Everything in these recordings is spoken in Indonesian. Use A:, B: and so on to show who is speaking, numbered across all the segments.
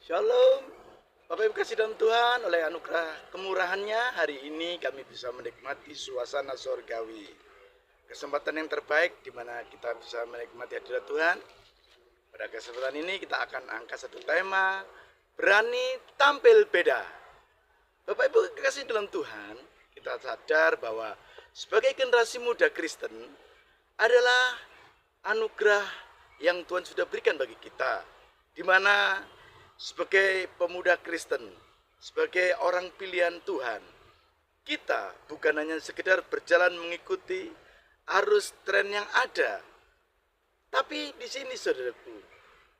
A: Shalom, Bapak Ibu kasih dalam Tuhan, oleh anugerah kemurahannya hari ini kami bisa menikmati suasana sorgawi. Kesempatan yang terbaik di mana kita bisa menikmati hadirat Tuhan. Pada kesempatan ini kita akan angkat satu tema, berani tampil beda. Bapak Ibu kasih dalam Tuhan, kita sadar bahwa sebagai generasi muda Kristen adalah anugerah yang Tuhan sudah berikan bagi kita, di mana sebagai pemuda Kristen, sebagai orang pilihan Tuhan, kita bukan hanya sekedar berjalan mengikuti arus tren yang ada, tapi di sini saudaraku,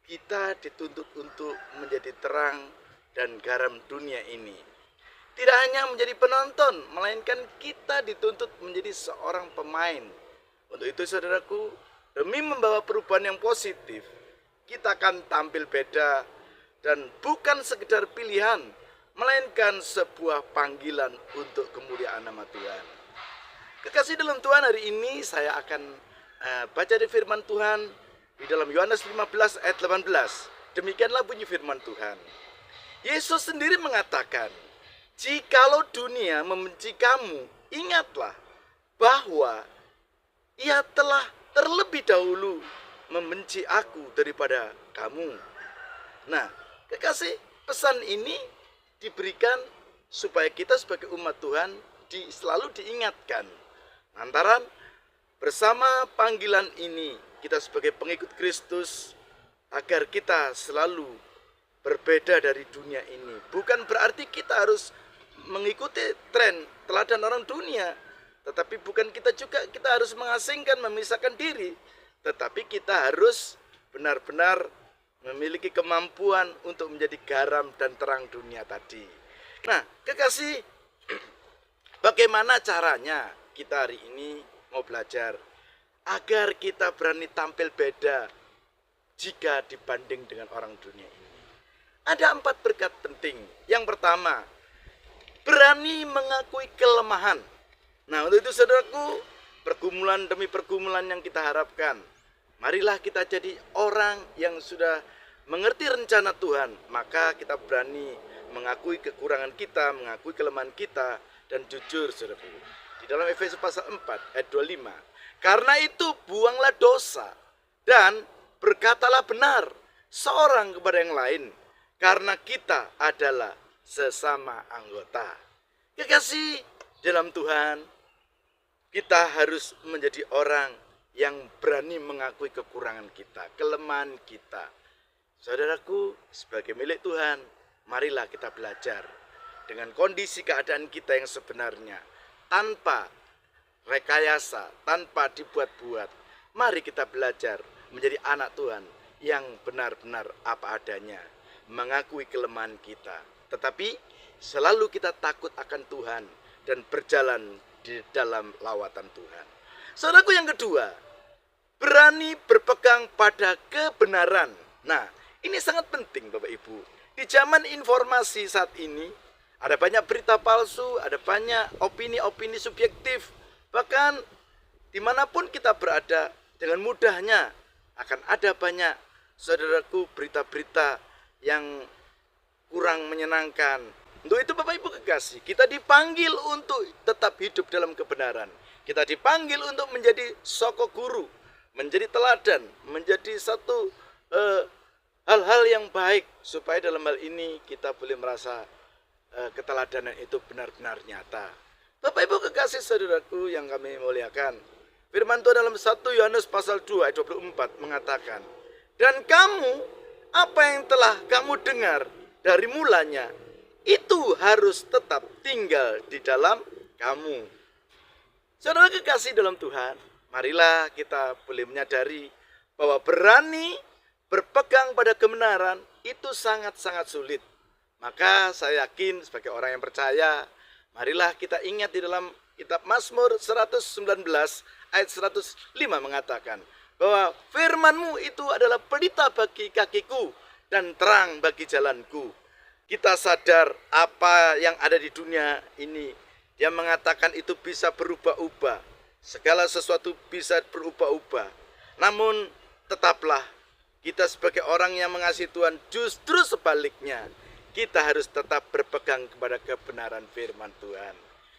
A: kita dituntut untuk menjadi terang dan garam dunia ini. Tidak hanya menjadi penonton, melainkan kita dituntut menjadi seorang pemain. Untuk itu saudaraku, demi membawa perubahan yang positif, kita akan tampil beda dan bukan sekedar pilihan, melainkan sebuah panggilan untuk kemuliaan nama Tuhan. Kekasih dalam Tuhan, hari ini saya akan baca di firman Tuhan di dalam Yohanes 15 ayat 18. Demikianlah bunyi firman Tuhan. Yesus sendiri mengatakan, "Jikalau dunia membenci kamu, ingatlah bahwa ia telah terlebih dahulu membenci aku daripada kamu." Nah, kekasih, pesan ini diberikan supaya kita sebagai umat Tuhan selalu diingatkan. Lantaran bersama panggilan ini, kita sebagai pengikut Kristus, agar kita selalu berbeda dari dunia ini. Bukan berarti kita harus mengikuti tren, teladan orang dunia. Tetapi bukan kita harus mengasingkan, memisahkan diri. Tetapi kita harus benar-benar memiliki kemampuan untuk menjadi garam dan terang dunia tadi. Nah, kekasih, bagaimana caranya kita hari ini mau belajar agar kita berani tampil beda jika dibanding dengan orang dunia ini? Ada 4 berkat penting. Yang pertama, berani mengakui kelemahan. Nah, untuk itu saudaraku, pergumulan demi pergumulan yang kita harapkan, marilah kita jadi orang yang sudah mengerti rencana Tuhan. Maka kita berani mengakui kekurangan kita, mengakui kelemahan kita, dan jujur saudaraku. Di dalam Efesus pasal 4 ayat 25. Karena itu buanglah dosa dan berkatalah benar seorang kepada yang lain, karena kita adalah sesama anggota. Kekasih dalam Tuhan, kita harus menjadi orang yang berani mengakui kekurangan kita, kelemahan kita. Saudaraku, sebagai milik Tuhan, marilah kita belajar dengan kondisi keadaan kita yang sebenarnya, tanpa rekayasa, tanpa dibuat-buat. Mari kita belajar menjadi anak Tuhan yang benar-benar apa adanya, mengakui kelemahan kita, tetapi selalu kita takut akan Tuhan dan berjalan di dalam lawatan Tuhan. Saudaraku, yang kedua, berani berpegang pada kebenaran. Nah, ini sangat penting Bapak Ibu. Di zaman informasi saat ini, ada banyak berita palsu, ada banyak opini-opini subjektif. Bahkan dimanapun kita berada, dengan mudahnya akan ada banyak, saudaraku, berita-berita yang kurang menyenangkan. Untuk itu Bapak Ibu kekasih, kita dipanggil untuk tetap hidup dalam kebenaran. Kita dipanggil untuk menjadi soko guru, menjadi teladan, menjadi satu hal-hal yang baik, supaya dalam hal ini kita boleh merasa keteladanan itu benar-benar nyata. Bapak Ibu kekasih saudaraku yang kami muliakan, firman Tuhan dalam 1 Yohanes pasal 2 ayat 24 mengatakan, "Dan kamu, apa yang telah kamu dengar dari mulanya, itu harus tetap tinggal di dalam kamu." Saudara kekasih dalam Tuhan, marilah kita boleh menyadari bahwa berani berpegang pada kebenaran itu sangat-sangat sulit. Maka saya yakin sebagai orang yang percaya, marilah kita ingat di dalam kitab Mazmur 119 ayat 105 mengatakan bahwa firman-Mu itu adalah pelita bagi kakiku dan terang bagi jalanku. Kita sadar apa yang ada di dunia ini, dia mengatakan itu bisa berubah-ubah. Segala sesuatu bisa berubah-ubah. Namun tetaplah Kita sebagai orang yang mengasihi Tuhan justru sebaliknya. Kita harus tetap berpegang kepada kebenaran firman Tuhan.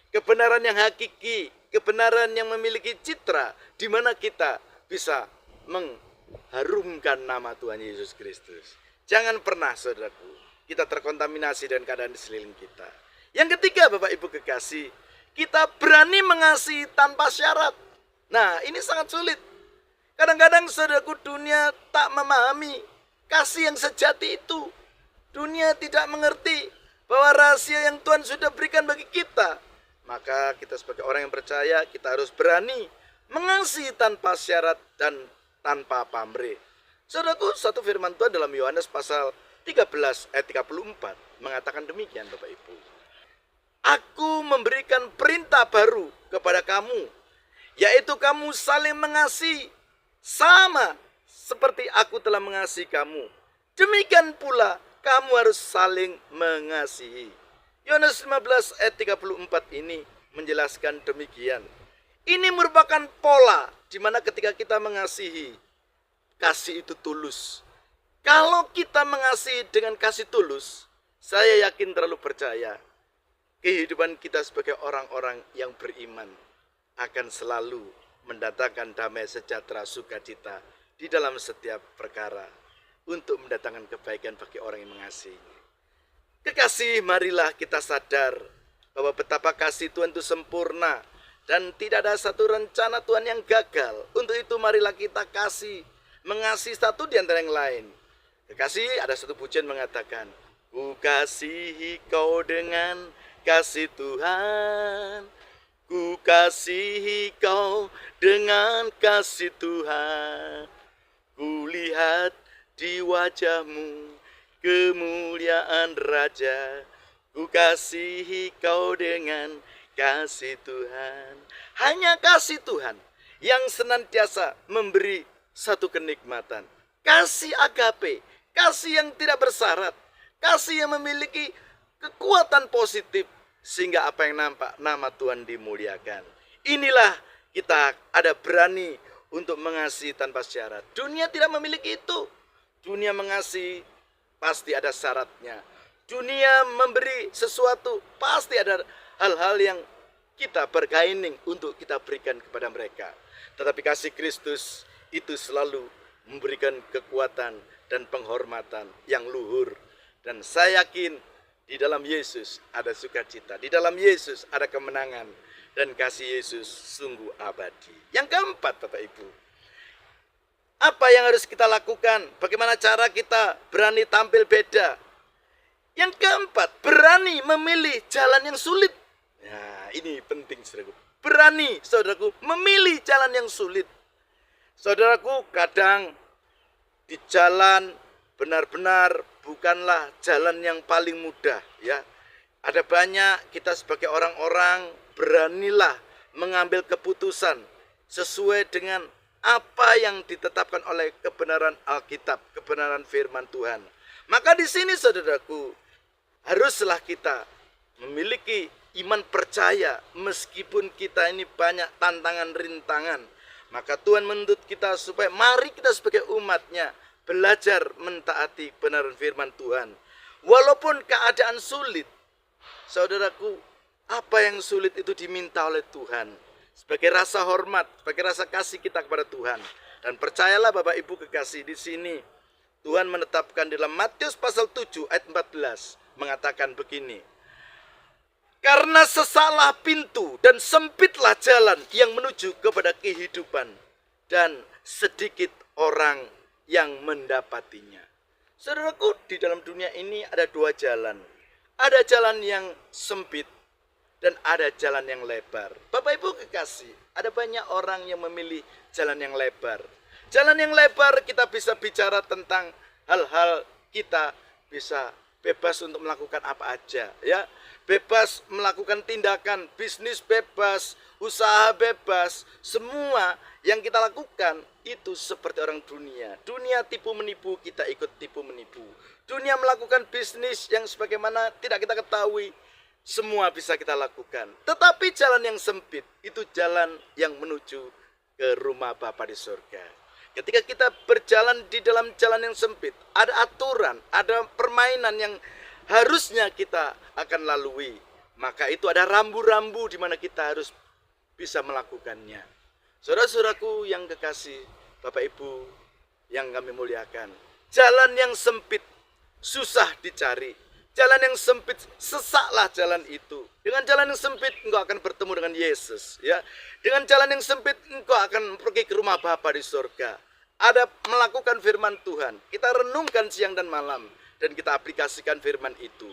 A: Kebenaran yang hakiki, kebenaran yang memiliki citra, di mana kita bisa mengharumkan nama Tuhan Yesus Kristus. Jangan pernah, saudaraku, kita terkontaminasi dengan keadaan di sekeliling kita. Yang ketiga, Bapak Ibu kekasih, kita berani mengasihi tanpa syarat. Nah, ini sangat sulit. Kadang-kadang, saudaraku, dunia tak memahami kasih yang sejati itu. Dunia tidak mengerti bahwa rahasia yang Tuhan sudah berikan bagi kita. Maka kita sebagai orang yang percaya, kita harus berani mengasihi tanpa syarat dan tanpa pamrih. Saudaraku, satu firman Tuhan dalam Yohanes pasal 13 ayat 34 mengatakan demikian, Bapak Ibu. Aku memberikan perintah baru kepada kamu, yaitu kamu saling mengasihi, sama seperti aku telah mengasihi kamu. Demikian pula kamu harus saling mengasihi. Yohanes 15 ayat 34 ini menjelaskan demikian. Ini merupakan pola di mana ketika kita mengasihi, kasih itu tulus. Kalau kita mengasihi dengan kasih tulus, saya yakin terlalu percaya, kehidupan kita sebagai orang-orang yang beriman akan selalu mendatangkan damai sejahtera sukacita di dalam setiap perkara untuk mendatangkan kebaikan bagi orang yang mengasihinya. Kekasih, marilah kita sadar bahwa betapa kasih Tuhan itu sempurna dan tidak ada satu rencana Tuhan yang gagal. Untuk itu marilah kita mengasihi satu di antara yang lain. Kekasih, ada satu pujian mengatakan, ku kasihi kau dengan kasih Tuhan, ku kasihi kau dengan kasih Tuhan, ku lihat di wajahmu kemuliaan Raja, ku kasihi kau dengan kasih Tuhan. Hanya kasih Tuhan yang senantiasa memberi satu kenikmatan. Kasih agape, kasih yang tidak bersyarat, kasih yang memiliki kekuatan positif, sehingga apa yang nampak nama Tuhan dimuliakan. Inilah kita ada berani untuk mengasihi tanpa syarat. Dunia tidak memiliki itu. Dunia mengasihi pasti ada syaratnya. Dunia memberi sesuatu pasti ada hal-hal yang kita bergaining untuk kita berikan kepada mereka. Tetapi kasih Kristus itu selalu memberikan kekuatan dan penghormatan yang luhur. Dan saya yakin di dalam Yesus ada sukacita, di dalam Yesus ada kemenangan, dan kasih Yesus sungguh abadi. Yang keempat, Bapak Ibu, apa yang harus kita lakukan? Bagaimana cara kita berani tampil beda? Yang keempat, berani memilih jalan yang sulit. Nah, ini penting, saudaraku. Berani, saudaraku, memilih jalan yang sulit. Saudaraku, kadang di jalan benar-benar bukanlah jalan yang paling mudah, ya. Ada banyak kita sebagai orang-orang beranilah mengambil keputusan sesuai dengan apa yang ditetapkan oleh kebenaran Alkitab, kebenaran firman Tuhan. Maka di sini, saudaraku, haruslah kita memiliki iman percaya meskipun kita ini banyak tantangan rintangan. Maka Tuhan menuntut kita supaya mari kita sebagai umatnya belajar mentaati kebenaran firman Tuhan. Walaupun keadaan sulit, saudaraku, apa yang sulit itu diminta oleh Tuhan sebagai rasa hormat, sebagai rasa kasih kita kepada Tuhan. Dan percayalah Bapak Ibu kekasih, di sini Tuhan menetapkan dalam Matius pasal 7 ayat 14 mengatakan begini. Karena sesaklah pintu dan sempitlah jalan yang menuju kepada kehidupan, dan sedikit orang yang mendapatinya. Saudaraku, di dalam dunia ini ada dua jalan. Ada jalan yang sempit dan ada jalan yang lebar. Bapak Ibu kekasih, ada banyak orang yang memilih jalan yang lebar. Jalan yang lebar kita bisa bicara tentang hal-hal kita bisa bebas untuk melakukan apa aja, ya. Bebas melakukan tindakan, bisnis bebas, usaha bebas. Semua yang kita lakukan itu seperti orang dunia. Dunia tipu menipu, kita ikut tipu menipu. Dunia melakukan bisnis yang sebagaimana tidak kita ketahui, semua bisa kita lakukan. Tetapi jalan yang sempit itu jalan yang menuju ke rumah Bapa di surga. Ketika kita berjalan di dalam jalan yang sempit, ada aturan, ada permainan yang harusnya kita akan lalui. Maka itu ada rambu-rambu di mana kita harus bisa melakukannya. Saudara-saudaraku yang kekasih, Bapak Ibu yang kami muliakan, jalan yang sempit susah dicari. Jalan yang sempit, sesaklah jalan itu. Dengan jalan yang sempit engkau akan bertemu dengan Yesus, ya. Dengan jalan yang sempit engkau akan pergi ke rumah Bapa di surga. Ada melakukan firman Tuhan. Kita renungkan siang dan malam dan kita aplikasikan firman itu.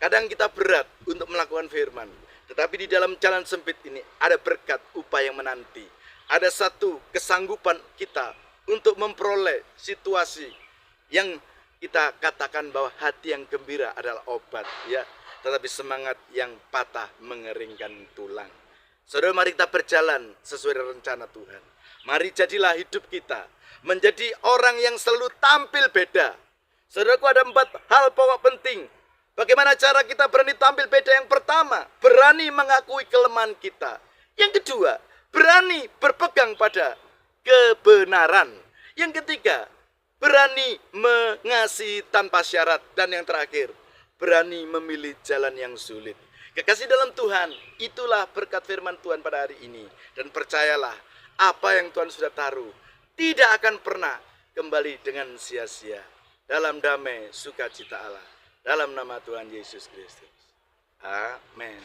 A: Kadang kita berat untuk melakukan firman, tetapi di dalam jalan sempit ini ada berkat upaya yang menanti. Ada satu kesanggupan kita untuk memperoleh situasi yang kita katakan bahwa hati yang gembira adalah obat, ya. Tetapi semangat yang patah mengeringkan tulang. Saudara, mari kita berjalan sesuai rencana Tuhan. Mari jadilah hidup kita menjadi orang yang selalu tampil beda. Saudaraku, ada 4 hal pokok penting. Bagaimana cara kita berani tampil beda? Yang pertama, berani mengakui kelemahan kita. Yang kedua, berani berpegang pada kebenaran. Yang ketiga, berani mengasihi tanpa syarat. Dan yang terakhir, berani memilih jalan yang sulit. Kekasih dalam Tuhan, itulah berkat firman Tuhan pada hari ini. Dan percayalah, apa yang Tuhan sudah taruh tidak akan pernah kembali dengan sia-sia. Dalam damai sukacita Allah, dalam nama Tuhan Yesus Kristus. Amin.